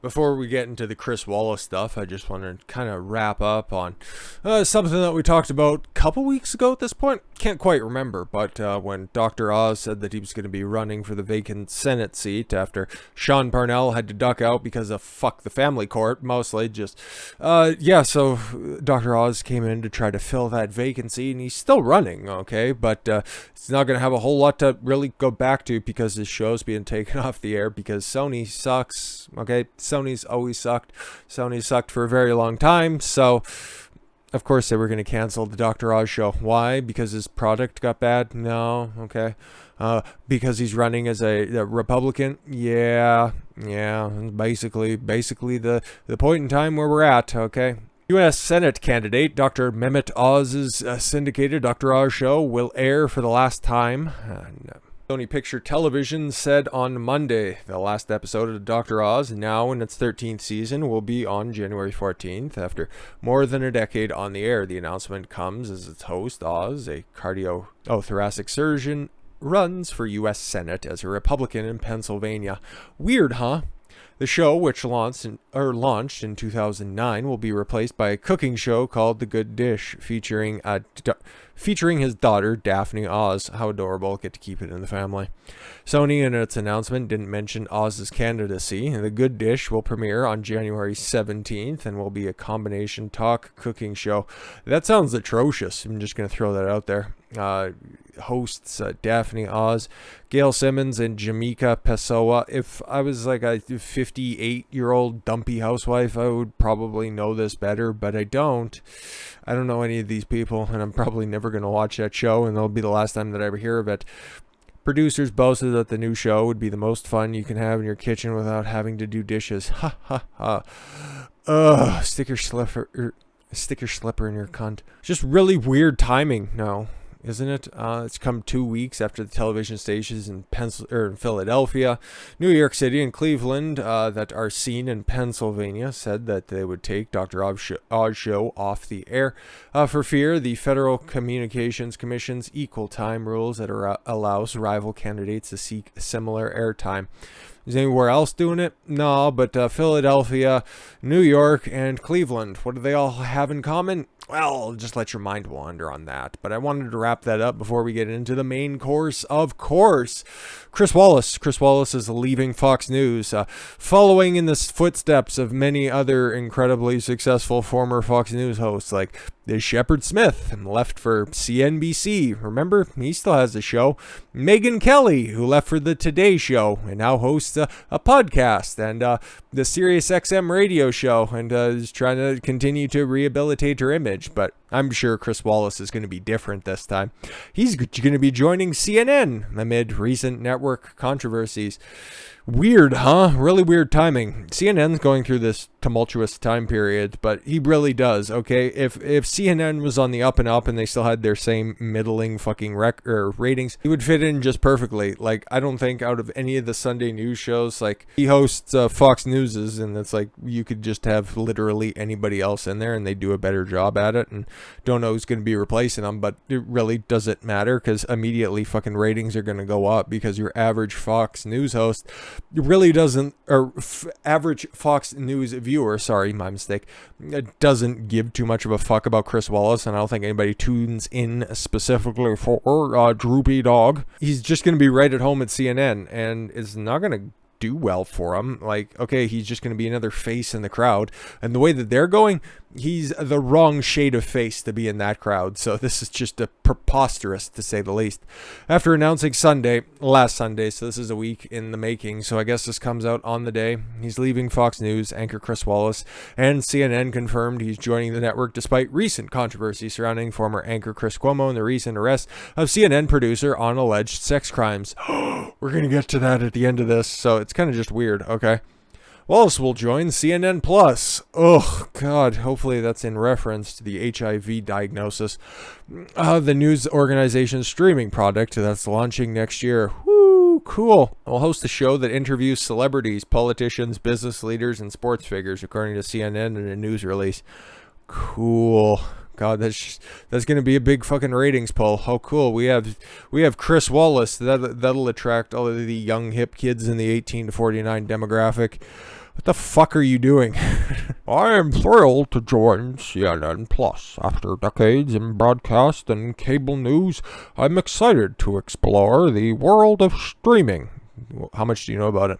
Before we get into the Chris Wallace stuff, I just want to kind of wrap up on something that we talked about a couple weeks ago at this point. Can't quite remember, but when Dr. Oz said that he was going to be running for the vacant Senate seat after Sean Parnell had to duck out because of fuck the family court, mostly just, so Dr. Oz came in to try to fill that vacancy, and he's still running, okay, but it's not going to have a whole lot to really go back to because his show's being taken off the air because Sony sucks, okay? Sony's always sucked. Sony sucked for a very long time, so of course they were going to cancel the Dr. Oz show. Why? Because his product got bad? No, okay. Because he's running as a Republican? Yeah, basically the point in time where we're at, okay? U.S. Senate candidate Dr. Mehmet Oz's syndicated Dr. Oz show will air for the last time. Sony Picture Television said on Monday the last episode of Dr. Oz, now in its 13th season, will be on January 14th. After more than a decade on the air, the announcement comes as its host, Oz, a cardiothoracic surgeon, runs for U.S. Senate as a Republican in Pennsylvania. Weird, huh? The show, which launched in 2009, will be replaced by a cooking show called The Good Dish, featuring his daughter, Daphne Oz. How adorable. Get to keep it in the family. Sony, in its announcement, didn't mention Oz's candidacy. The Good Dish will premiere on January 17th and will be a combination talk cooking show. That sounds atrocious. I'm just going to throw that out there. Hosts Daphne Oz, Gail Simmons, and Jamaica Pessoa. If I was like a 58-year-old dumpy housewife, I would probably know this better, but I don't. I don't know any of these people, and I'm probably never going to watch that show, and that'll be the last time that I ever hear of it. Producers boasted that the new show would be the most fun you can have in your kitchen without having to do dishes. Ha ha ha. Ugh, stick your slipper in your cunt. Just really weird timing now, isn't it? It's come 2 weeks after the television stations in Philadelphia, New York City, and Cleveland that are seen in Pennsylvania said that they would take Dr. Oz show off the air for fear the Federal Communications Commission's equal time rules that allows rival candidates to seek similar airtime. Is anywhere else doing it? No, but Philadelphia, New York, and Cleveland. What do they all have in common? Well, just let your mind wander on that. But I wanted to wrap that up before we get into the main course. Of course, Chris Wallace. Chris Wallace is leaving Fox News, following in the footsteps of many other incredibly successful former Fox News hosts like Shepard Smith, left for CNBC. Remember, he still has a show. Megyn Kelly, who left for the Today Show and now hosts a podcast and the SiriusXM radio show and is trying to continue to rehabilitate her image. But I'm sure Chris Wallace is going to be different this time. He's going to be joining CNN amid recent network controversies. Weird, huh? Really weird timing. CNN's going through this tumultuous time period, but he really does, okay? If CNN was on the up and up and they still had their same middling fucking ratings, he would fit in just perfectly. Like, I don't think out of any of the Sunday news shows, like, he hosts Fox News's, and it's like, you could just have literally anybody else in there and they do a better job at it, and don't know who's going to be replacing them, but it really doesn't matter because immediately fucking ratings are going to go up because your average Fox News host really doesn't, or average Fox News viewer, sorry, my mistake, doesn't give too much of a fuck about Chris Wallace, and I don't think anybody tunes in specifically for Droopy Dog. He's just going to be right at home at CNN, and it's not going to do well for him. Like, okay, he's just going to be another face in the crowd, and the way that they're going, he's the wrong shade of face to be in that crowd. So this is just preposterous, to say the least. After announcing last Sunday, so this is a week in the making, so I guess this comes out on the day he's leaving Fox News, anchor Chris Wallace, and CNN confirmed he's joining the network despite recent controversy surrounding former anchor Chris Cuomo and the recent arrest of CNN producer on alleged sex crimes. We're going to get to that at the end of this, so it's kind of just weird, okay? Wallace will join CNN Plus. Oh, God. Hopefully that's in reference to the HIV diagnosis. The news organization's streaming product that's launching next year. Woo, cool. We'll host a show that interviews celebrities, politicians, business leaders, and sports figures, according to CNN in a news release. Cool. God, that's going to be a big fucking ratings poll. How cool. We have Chris Wallace. That'll attract all of the young hip kids in the 18 to 49 demographic. What the fuck are you doing? I am thrilled to join CNN Plus. After decades in broadcast and cable news, I'm excited to explore the world of streaming. How much do you know about it?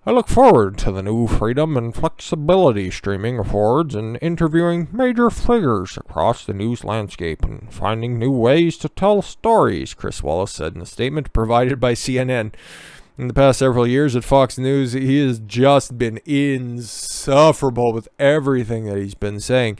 I look forward to the new freedom and flexibility streaming affords and interviewing major figures across the news landscape and finding new ways to tell stories, Chris Wallace said in a statement provided by CNN. In the past several years at Fox News, he has just been insufferable with everything that he's been saying.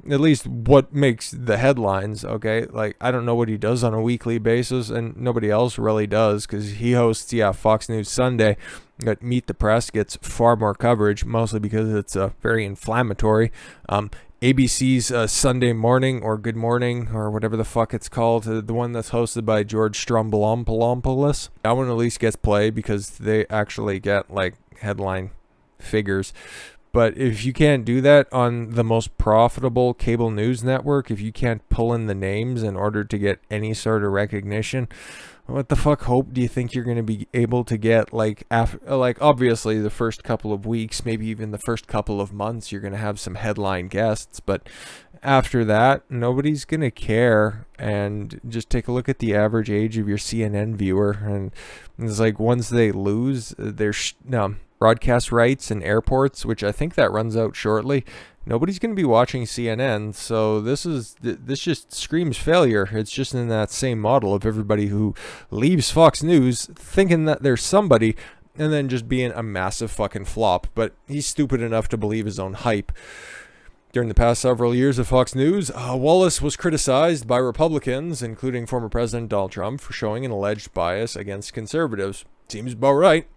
At least what makes the headlines, okay? Like, I don't know what he does on a weekly basis, and nobody else really does, because he hosts, Fox News Sunday. But Meet the Press gets far more coverage, mostly because it's very inflammatory. ABC's Sunday Morning or Good Morning or whatever the fuck it's called, the one that's hosted by George Stroumboulopoulos, that one at least gets play because they actually get like headline figures. But if you can't do that on the most profitable cable news network, if you can't pull in the names in order to get any sort of recognition, what the fuck hope do you think you're going to be able to get? Like obviously the first couple of weeks, maybe even the first couple of months, you're going to have some headline guests, but after that, nobody's going to care. And just take a look at the average age of your CNN viewer, and it's like once they lose their broadcast rights in airports, which I think that runs out shortly, nobody's going to be watching CNN. So this just screams failure. It's just in that same model of everybody who leaves Fox News thinking that there's somebody and then just being a massive fucking flop. But he's stupid enough to believe his own hype. During the past several years of Fox News, Wallace was criticized by Republicans, including former President Donald Trump, for showing an alleged bias against conservatives. Seems about right.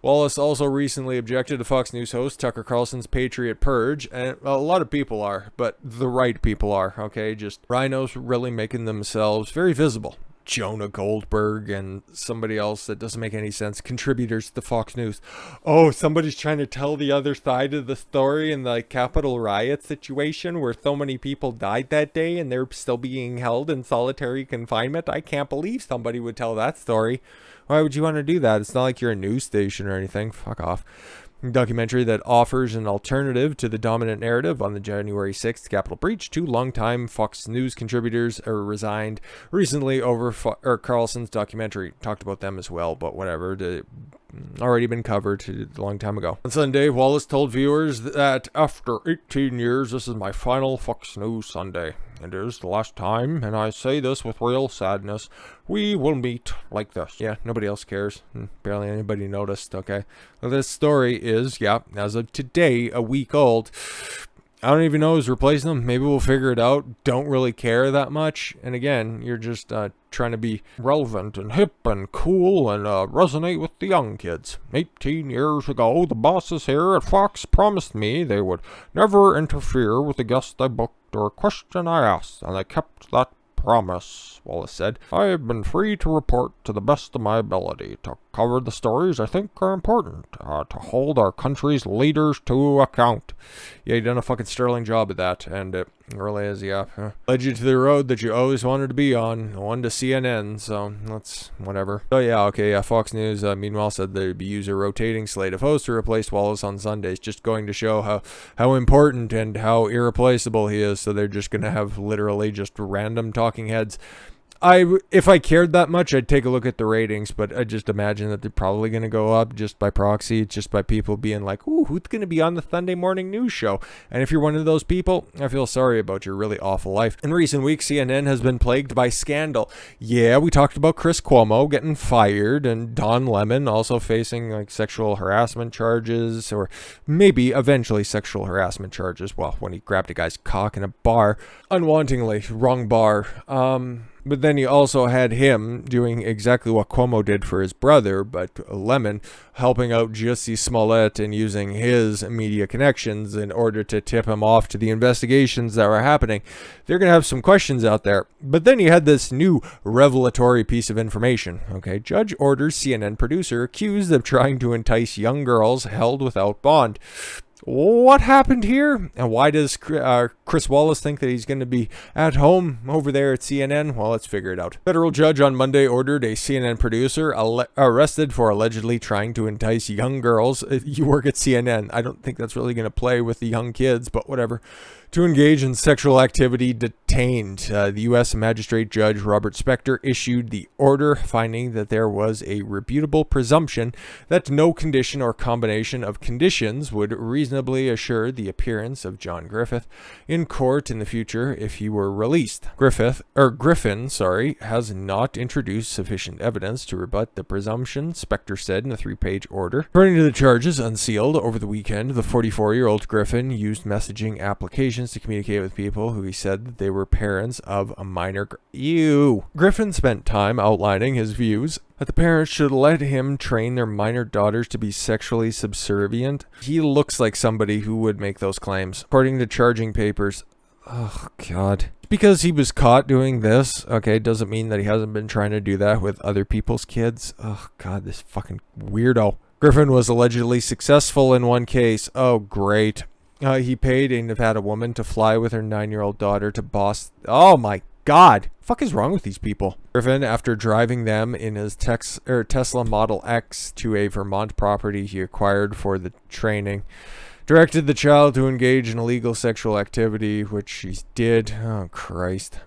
Wallace also recently objected to Fox News host Tucker Carlson's Patriot Purge, and a lot of people are, but the right people are, okay? Just rhinos really making themselves very visible. Jonah Goldberg and somebody else that doesn't make any sense, contributors to Fox News. Oh, somebody's trying to tell the other side of the story in the Capitol riot situation where so many people died that day and they're still being held in solitary confinement. I can't believe somebody would tell that story. Why would you want to do that? It's not like you're a news station or anything. Fuck off. A documentary that offers an alternative to the dominant narrative on the January 6th Capitol breach. Two longtime Fox News contributors resigned recently over Carlson's documentary. Talked about them as well, but whatever. Already been covered a long time ago. On Sunday, Wallace told viewers that after 18 years, this is my final Fox News Sunday. It is the last time, and I say this with real sadness, we will meet like this. Yeah, nobody else cares. Barely anybody noticed, okay? Well, this story is, as of today, a week old. I don't even know who's replacing them. Maybe we'll figure it out. Don't really care that much. And again, you're just trying to be relevant and hip and cool and resonate with the young kids. 18 years ago, the bosses here at Fox promised me they would never interfere with the guest I booked or a question I asked, and they kept that promise, Wallace said. I have been free to report to the best of my ability, to cover the stories I think are important, to hold our country's leaders to account. Yeah, you done a fucking sterling job at that, and it really is, led you to the road that you always wanted to be on, one to CNN, so that's whatever. So Fox News, meanwhile, said there'd be user rotating slate of hosts to replace Wallace on Sundays, just going to show how important and how irreplaceable he is, so they're just going to have literally just random talking heads. If I cared that much, I'd take a look at the ratings, but I just imagine that they're probably going to go up just by proxy, just by people being like, ooh, who's going to be on the Sunday morning news show? And if you're one of those people, I feel sorry about your really awful life. In recent weeks, CNN has been plagued by scandal. Yeah, we talked about Chris Cuomo getting fired and Don Lemon also facing like sexual harassment charges, or maybe eventually sexual harassment charges. Well, when he grabbed a guy's cock in a bar, unwantingly, wrong bar. But then you also had him doing exactly what Cuomo did for his brother, but Lemon helping out Jussie Smollett and using his media connections in order to tip him off to the investigations that were happening. They're going to have some questions out there. But then you had this new revelatory piece of information. Okay, judge orders CNN producer accused of trying to entice young girls held without bond. What happened here? And why does Chris Wallace think that he's going to be at home over there at CNN? Well, let's figure it out. Federal judge on Monday ordered a CNN producer arrested for allegedly trying to entice young girls. You work at CNN. I don't think that's really going to play with the young kids, but whatever. To engage in sexual activity, detained. The U.S. Magistrate Judge Robert Spector issued the order, finding that there was a reputable presumption that no condition or combination of conditions would reasonably assure the appearance of John Griffin in court in the future if he were released. Griffin, has not introduced sufficient evidence to rebut the presumption, Spector said in a 3-page order. According to the charges unsealed over the weekend, the 44-year-old Griffin used messaging applications to communicate with people who he said that they were parents of a minor. Griffin spent time outlining his views that the parents should let him train their minor daughters to be sexually subservient. He looks like somebody who would make those claims. According to charging papers, oh God. Because he was caught doing this, okay, doesn't mean that he hasn't been trying to do that with other people's kids. Oh God, this fucking weirdo. Griffin was allegedly successful in one case. Oh, great. He paid a Nevada woman to fly with her 9-year-old daughter to Boston. Oh my God. What the fuck is wrong with these people? Griffin, after driving them in his Tesla Model X to a Vermont property he acquired for the training, directed the child to engage in illegal sexual activity, which she did. Oh, Christ.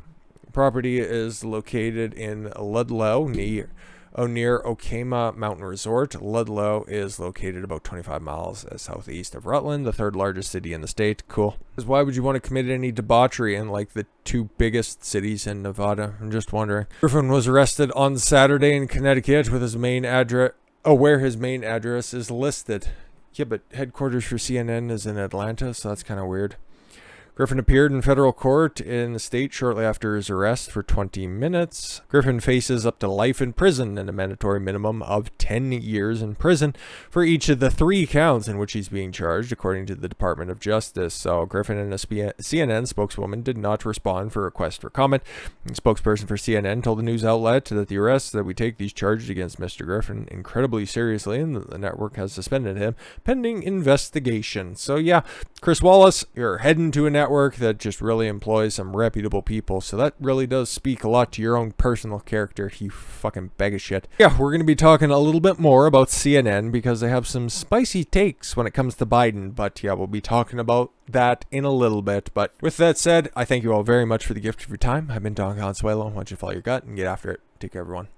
Property is located in Ludlow, near Okema Mountain Resort. Ludlow is located about 25 miles southeast of Rutland, the 3rd largest city in the state. Cool. Because why would you want to commit any debauchery in like the 2 biggest cities in Nevada? I'm just wondering. Griffin was arrested on Saturday in Connecticut with his main address, where his main address is listed. Yeah, but headquarters for CNN is in Atlanta, so that's kind of weird. Griffin appeared in federal court in the state shortly after his arrest for 20 minutes. Griffin faces up to life in prison and a mandatory minimum of 10 years in prison for each of the 3 counts in which he's being charged, according to the Department of Justice. So Griffin and a CNN spokeswoman did not respond for request for comment. The spokesperson for CNN told the news outlet that the arrest that we take these charges against Mr. Griffin incredibly seriously and that the network has suspended him pending investigation. So yeah, Chris Wallace, you're heading to a network that just really employs some reputable people, so that really does speak a lot to your own personal character, you fucking bag of shit. Yeah, we're going to be talking a little bit more about CNN because they have some spicy takes when it comes to Biden, but yeah, we'll be talking about that in a little bit. But with that said, I thank you all very much for the gift of your time. I've been Don Consuelo. Why don't you follow your gut and get after it. Take care, everyone.